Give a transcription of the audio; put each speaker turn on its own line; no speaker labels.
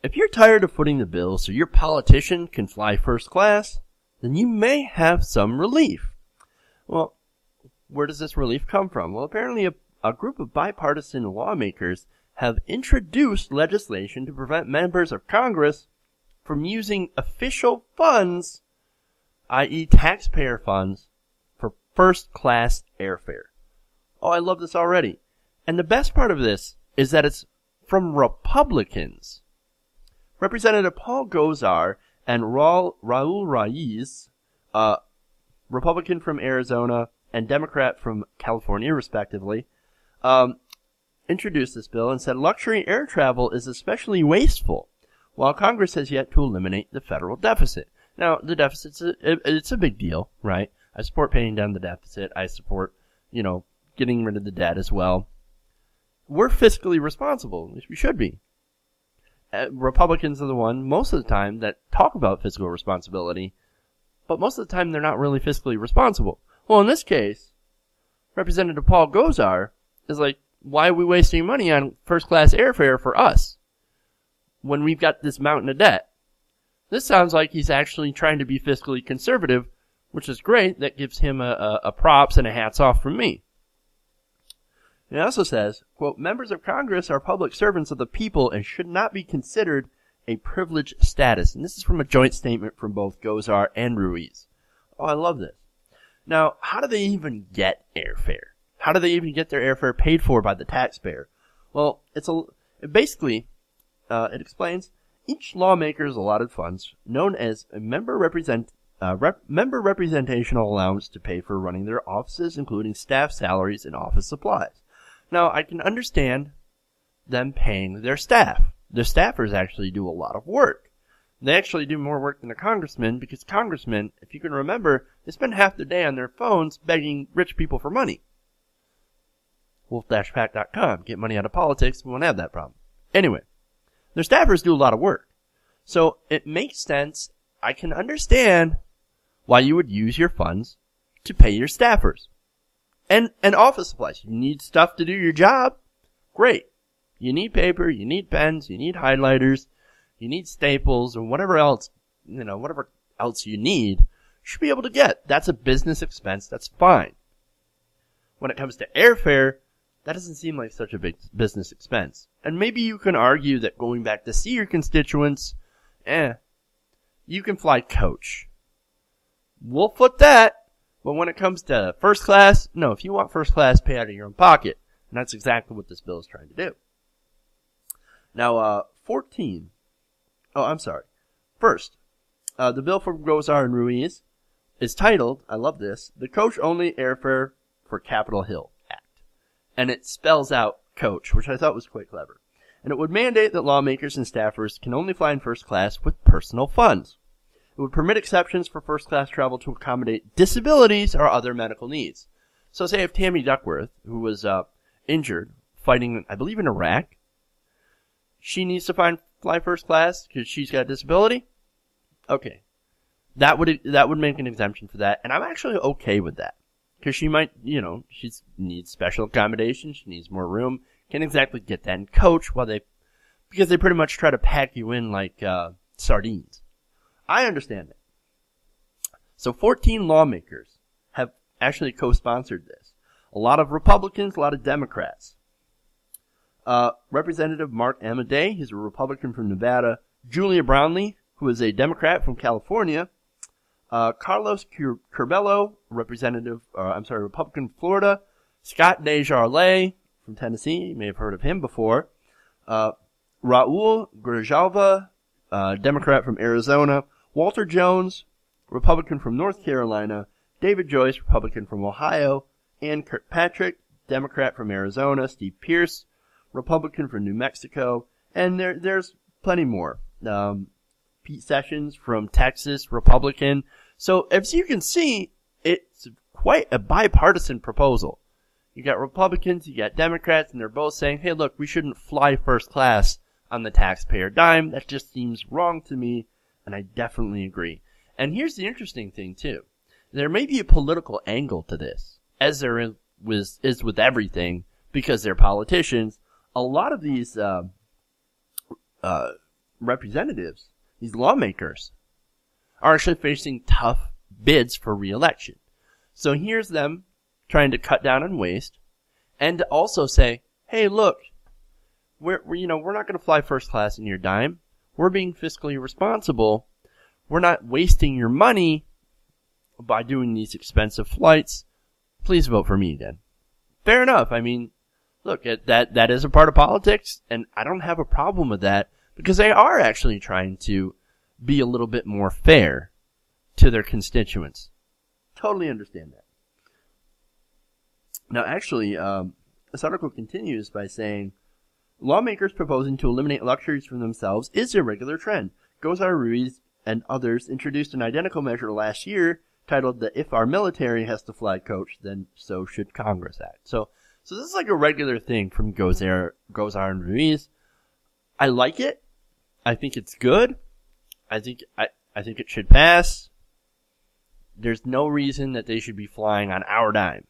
If you're tired of footing the bill so your politician can fly first class, then you may have some relief. Well, where does this relief come from? Well, apparently a group of bipartisan lawmakers have introduced legislation to prevent members of Congress from using official funds, i.e. taxpayer funds, for first-class airfare. Oh, I love this already. And the best part of this is that it's from Republicans. Representative Paul Gosar and Raul Ruiz, Republican from Arizona and Democrat from California, respectively, introduced this bill and said luxury air travel is especially wasteful, while Congress has yet to eliminate the federal deficit. Now, the deficit's it's a big deal, right? I support paying down the deficit. I support, getting rid of the debt as well. We're fiscally responsible, at least we should be. Republicans are the one, most of the time, that talk about fiscal responsibility, but most of the time they're not really fiscally responsible. Well, in this case, Representative Paul Gosar is like, why are we wasting money on first-class airfare for us when we've got this mountain of debt? This sounds like he's actually trying to be fiscally conservative, which is great. That gives him a props and a hats off from me. It also says, quote, members of Congress are public servants of the people and should not be considered a privileged status. And this is from a joint statement from both Gosar and Ruiz. Oh, I love this. Now, how do they even get airfare? How do they even get their airfare paid for by the taxpayer? Well, it explains each lawmaker's allotted funds, known as a member representational allowance, to pay for running their offices, including staff salaries and office supplies. Now, I can understand them paying their staff. Their staffers actually do a lot of work. They actually do more work than a congressman, because congressmen, if you can remember, they spend half the day on their phones begging rich people for money. Wolf-pack.com. Get money out of politics. We won't have that problem. Anyway, their staffers do a lot of work. So it makes sense. I can understand why you would use your funds to pay your staffers. And office supplies. You need stuff to do your job? Great. You need paper, you need pens, you need highlighters, you need staples, or whatever else you need, you should be able to get. That's a business expense. That's fine. When it comes to airfare, that doesn't seem like such a big business expense. And maybe you can argue that going back to see your constituents, you can fly coach. We'll foot that. But when it comes to first class, no, if you want first class, pay out of your own pocket. And that's exactly what this bill is trying to do. Now, First, the bill from Gosar and Ruiz is titled, I love this, the Coach-Only Airfare for Capitol Hill Act. And it spells out coach, which I thought was quite clever. And it would mandate that lawmakers and staffers can only fly in first class with personal funds. It would permit exceptions for first-class travel to accommodate disabilities or other medical needs. So say if Tammy Duckworth, who was injured fighting, I believe, in Iraq, she needs to fly first class because she's got a disability? Okay. That would make an exemption for that, and I'm actually okay with that. Because she might, she needs special accommodation, she needs more room, can't exactly get that in coach because they pretty much try to pack you in like sardines. I understand it. So 14 lawmakers have actually co-sponsored this. A lot of Republicans, a lot of Democrats. Representative Mark Amadei, he's a Republican from Nevada. Julia Brownlee, who is a Democrat from California. Carlos Curbelo, Republican from Florida. Scott Desjardins from Tennessee, you may have heard of him before. Raul Ruiz, Democrat from Arizona. Walter Jones, Republican from North Carolina. David Joyce, Republican from Ohio. Ann Kirkpatrick, Democrat from Arizona. Steve Pierce, Republican from New Mexico. And there's plenty more. Pete Sessions from Texas, Republican. So as you can see, it's quite a bipartisan proposal. You got Republicans, you got Democrats, and they're both saying, hey, look, we shouldn't fly first class on the taxpayer dime. That just seems wrong to me. And I definitely agree. And here's the interesting thing, too. There may be a political angle to this, as there is with everything, because they're politicians. A lot of these representatives, these lawmakers, are actually facing tough bids for re-election. So here's them trying to cut down on waste and to also say, hey, look, we're not going to fly first class in your dime. We're being fiscally responsible. We're not wasting your money by doing these expensive flights. Please vote for me then. Fair enough. I mean, look, that is a part of politics, and I don't have a problem with that because they are actually trying to be a little bit more fair to their constituents. Totally understand that. Now, actually, this article continues by saying, lawmakers proposing to eliminate luxuries from themselves is a regular trend. Gosar and Ruiz and others introduced an identical measure last year titled the If Our Military Has to Fly Coach, Then So Should Congress Act. So this is like a regular thing from Gosar and Ruiz. I like it. I think it's good. I think it should pass. There's no reason that they should be flying on our dime.